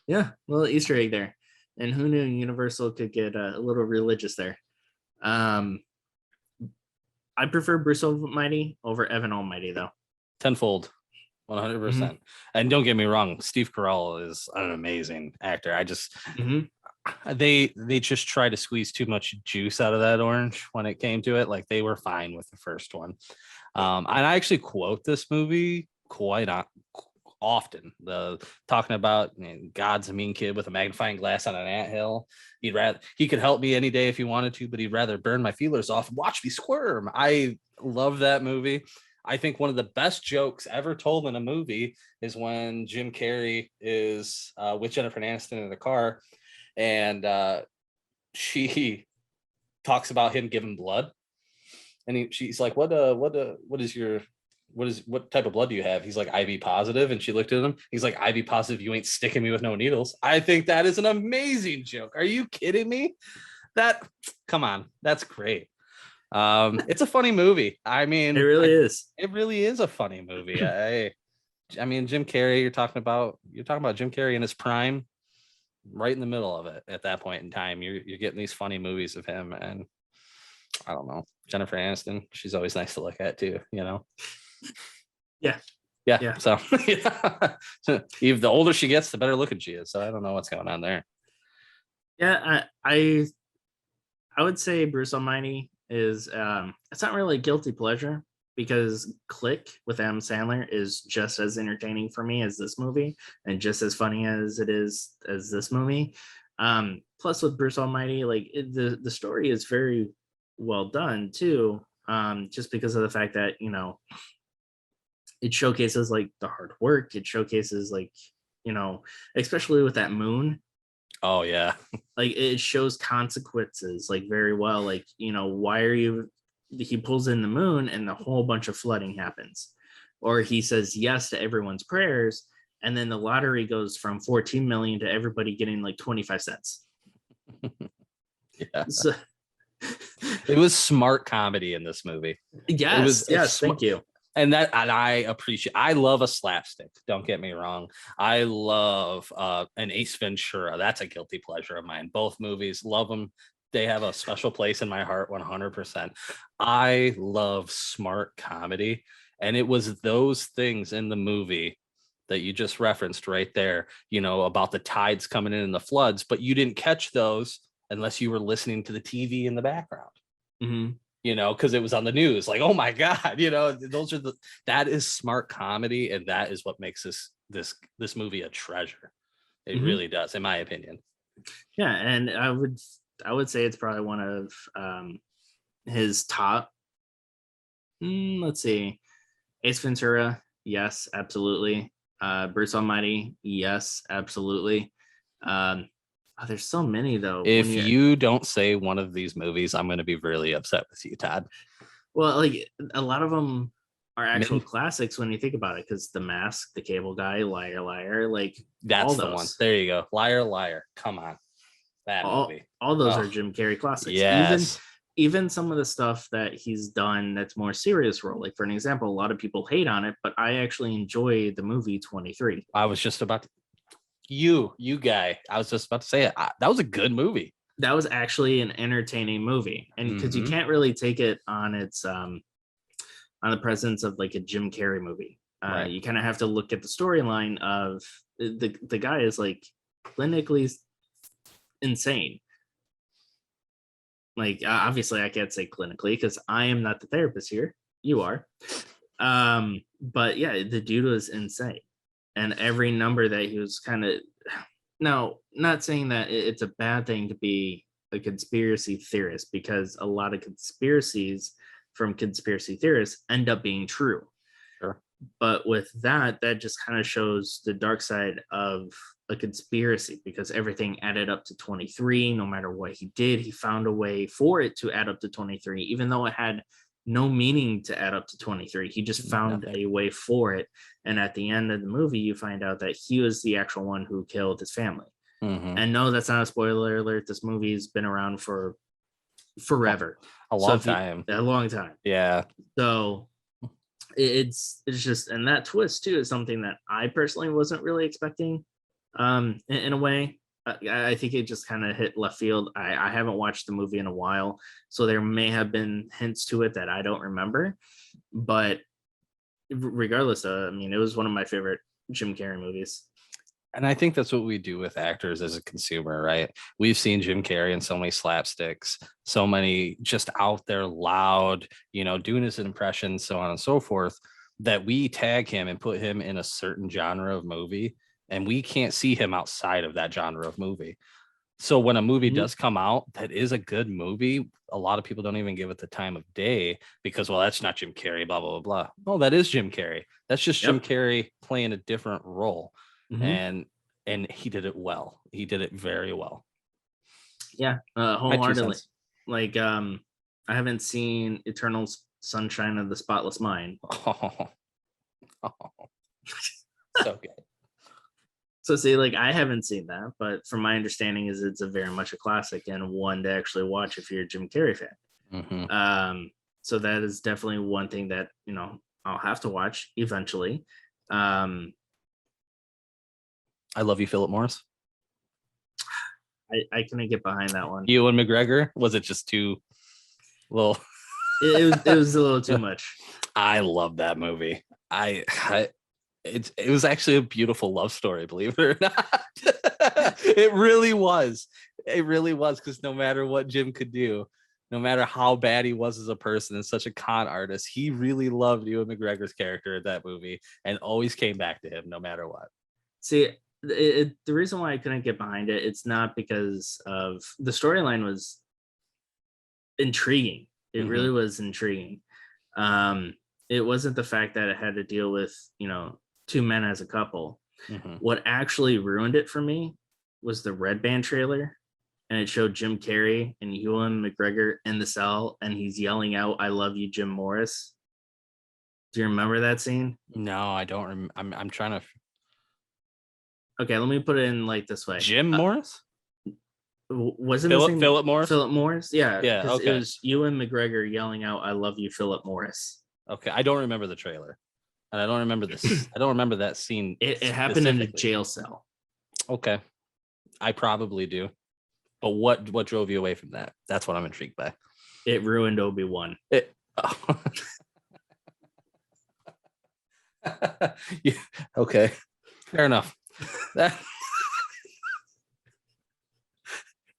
Yeah, little Easter egg there. And who knew Universal could get a little religious there? I prefer Bruce Almighty over Evan Almighty, though. Tenfold, 100%. And don't get me wrong, Steve Carell is an amazing actor. I just they just try to squeeze too much juice out of that orange when it came to it. Like they were fine with the first one. And I actually quote this movie quite often. Talking about God's a mean kid with a magnifying glass on an anthill. He could help me any day if he wanted to, but he'd rather burn my feelers off and watch me squirm. I love that movie. I think one of the best jokes ever told in a movie is when Jim Carrey is with Jennifer Aniston in the car, and she talks about him giving blood, and she's like, what type of blood do you have? He's like, IV positive. And she looked at him. He's like, IV positive, you ain't sticking me with no needles. I think that is an amazing joke. Are you kidding me? Come on, that's great. It's a funny movie. I mean, it really is. It really is a funny movie. I mean, Jim Carrey, you're talking about Jim Carrey in his prime, right in the middle of it at that point in time. You're getting these funny movies of him, and I don't know, Jennifer Aniston, she's always nice to look at too, Yeah. So even the older she gets, the better looking she is. So I don't know what's going on there. Yeah, I would say Bruce Almighty is it's not really a guilty pleasure, because Click with Adam Sandler is just as entertaining for me as this movie, and just as funny as it is as this movie. Plus with Bruce Almighty, like the story is very well done too, just because of the fact that it showcases like the hard work. It showcases like especially with that moon. Oh yeah. Like it shows consequences like very well. Like why are you? He pulls in the moon and a whole bunch of flooding happens, or he says yes to everyone's prayers, and then the lottery goes from 14 million to everybody getting like 25 cents. Yeah. So, it was smart comedy in this movie. Yes, thank you. And I appreciate. I love a slapstick. Don't get me wrong. I love an Ace Ventura. That's a guilty pleasure of mine. Both movies, love them. They have a special place in my heart, 100%. I love smart comedy, and it was those things in the movie that you just referenced right there. About the tides coming in and the floods, but you didn't catch those unless you were listening to the TV in the background. Because it was on the news, like, oh my God, that is smart comedy. And that is what makes this movie a treasure. It really does, in my opinion. Yeah. And I would say it's probably one of his top, let's see, Ace Ventura. Yes, absolutely. Bruce Almighty. Yes, absolutely. There's so many though. If you don't say one of these movies, I'm going to be really upset with you, Todd. Well, like a lot of them are actual classics when you think about it, because The Mask, The Cable Guy, Liar Liar, like that's the one. There you go. Liar Liar. Come on. That movie. All those are Jim Carrey classics. Yes. Even some of the stuff that he's done that's more serious role. Like for an example, a lot of people hate on it, but I actually enjoy the movie 23. I was just about to you guy. I was just about to say it. That was a good movie. That was actually an entertaining movie, and because you can't really take it on its on the presence of like a Jim Carrey movie. Right. You kind of have to look at the storyline of the guy is like clinically insane. Like obviously I can't say clinically because I am not the therapist here. You are. But yeah, the dude was insane. And every number that he was kind of, no, not saying that it's a bad thing to be a conspiracy theorist, because a lot of conspiracies from conspiracy theorists end up being true. Sure. But with that just kind of shows the dark side of a conspiracy, because everything added up to 23. No matter what he did, he found a way for it to add up to 23, even though it had no meaning to add up to 23. He just found a way for it. And at the end of the movie, you find out that he was the actual one who killed his family. And no, that's not a spoiler alert. This movie's been around for forever. A long time. A long time. Yeah. So it's just, and that twist too is something that I personally wasn't really expecting. In a way, I think it just kind of hit left field. I haven't watched the movie in a while, so there may have been hints to it that I don't remember. But regardless, I mean, it was one of my favorite Jim Carrey movies. And I think that's what we do with actors as a consumer, right? We've seen Jim Carrey in so many slapsticks, so many just out there loud, doing his impressions, so on and so forth, that we tag him and put him in a certain genre of movie, and we can't see him outside of that genre of movie. So when a movie does come out that is a good movie, a lot of people don't even give it the time of day because, well, that's not Jim Carrey, blah, blah, blah, blah. No, that is Jim Carrey. That's just Jim Carrey playing a different role. And he did it well. He did it very well. Yeah, wholeheartedly. Like, I haven't seen Eternal Sunshine of the Spotless Mind. So good. So see, like, I haven't seen that, but from my understanding is it's a very much a classic and one to actually watch if you're a Jim Carrey fan. So that is definitely one thing that I'll have to watch eventually. I Love You, Philip Morris. I couldn't get behind that one. Ewan McGregor, was it just too little? it was a little too much. I love that movie. It was actually a beautiful love story, believe it or not. It really was. It really was, because no matter what Jim could do, no matter how bad he was as a person and such a con artist, he really loved Ewan McGregor's character in that movie and always came back to him no matter what. See, the reason why I couldn't get behind it, it's not because of the storyline was intriguing. It really was intriguing. It wasn't the fact that it had to deal with, two men as a couple. What actually ruined it for me was the Red Band trailer, and it showed Jim Carrey and Ewan McGregor in the cell, and he's yelling out, "I love you, Jim Morris." Do you remember that scene? No, I don't. I'm trying to. Okay, let me put it in like this way. Jim Morris? Wasn't Philip Morris? Philip Morris? Yeah. Yeah. Okay. It was Ewan McGregor yelling out, "I love you, Philip Morris." Okay, I don't remember the trailer, and I don't remember this. I don't remember that scene. It happened in a jail cell. Okay, I probably do. But what drove you away from that? That's what I'm intrigued by. It ruined Obi-Wan. Yeah, okay, fair enough.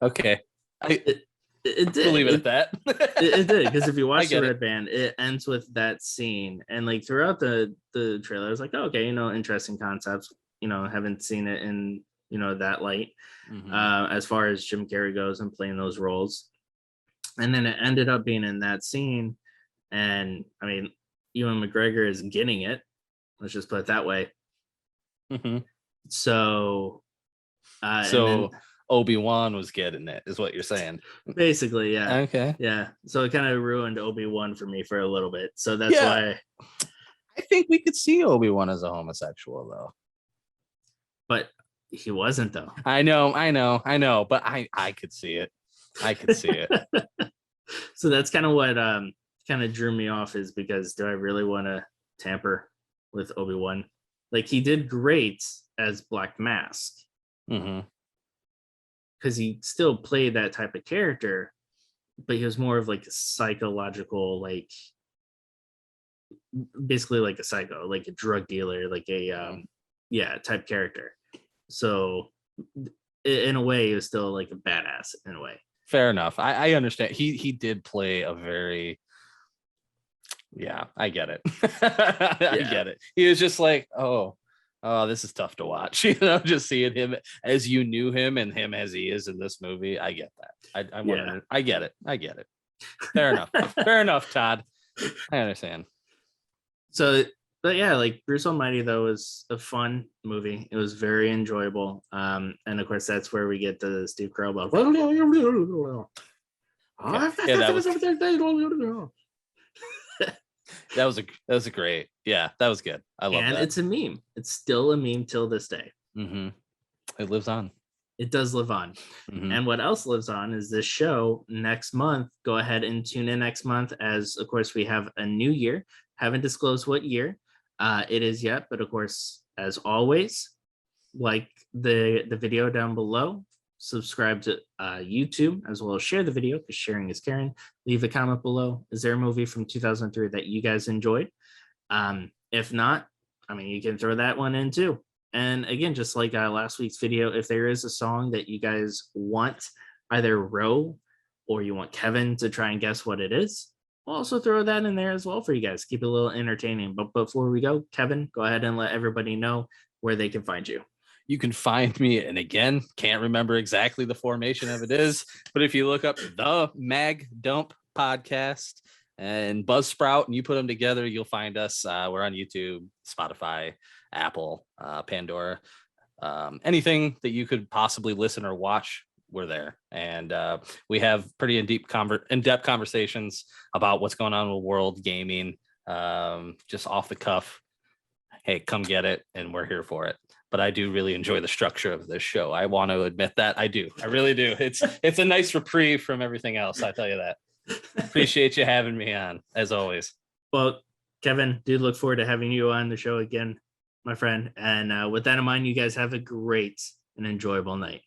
Okay, it did. We'll leave it at that. It did, because if you watch the Red Band, it ends with that scene, and like throughout the trailer, I was like, oh, okay, interesting concepts. Haven't seen it in that light as far as Jim Carrey goes and playing those roles, and then it ended up being in that scene, and I mean, Ewan McGregor is getting it. Let's just put it that way. So Obi-Wan was getting it, is what you're saying. Basically, yeah. Okay. Yeah. So it kind of ruined Obi-Wan for me for a little bit. So that's why I think we could see Obi-Wan as a homosexual, though. But he wasn't, though. I know. But I could see it. I could see it. So that's kind of what kind of drew me off, is because do I really want to tamper with Obi-Wan? Like, he did great as Black Mask. Because he still played that type of character, but he was more of like a psychological, like basically like a psycho, like a drug dealer, like a type character. So in a way, he was still like a badass in a way. Fair enough. I understand. He did play a very, I get it. I get it. He was just like, oh, this is tough to watch. Just seeing him as you knew him and him as he is in this movie. I get that. I get it. I get it. Fair enough. Fair enough, Todd. I understand. So But yeah, like Bruce Almighty though was a fun movie. It was very enjoyable. And of course that's where we get the Steve Carell about. Yeah, that was a great. Yeah, that was good. I love and that. it's a meme. It's still a meme till this day. Mm-hmm. It lives on. It does live on. Mm-hmm. And what else lives on is this show next month. Go ahead and tune in next month, as of course we have a new year. Haven't disclosed what year it is yet, but of course, as always, like the video down below, subscribe to YouTube, as well as share the video because sharing is caring. Leave a comment below. Is there a movie from 2003 that you guys enjoyed? If not, I mean, you can throw that one in too. And again, just like last week's video, if there is a song that you guys want either Ro or you want Kevin to try and guess what it is, we'll also throw that in there as well for you guys. Keep it a little entertaining. But before we go, Kevin, go ahead and let everybody know where they can find you. You can find me, and again, can't remember exactly the formation of it is, but if you look up the Mag Dump podcast and Buzzsprout and you put them together, you'll find us. We're on YouTube, Spotify, Apple, Pandora, anything that you could possibly listen or watch, we're there. And we have pretty in-depth conversations about what's going on in the world, gaming, just off the cuff. Hey, come get it, and we're here for it. But I do really enjoy the structure of this show. I want to admit that. I do. I really do. It's a nice reprieve from everything else. I tell you that. Appreciate you having me on, as always. Well, Kevin, do look forward to having you on the show again, my friend. And with that in mind, you guys have a great and enjoyable night.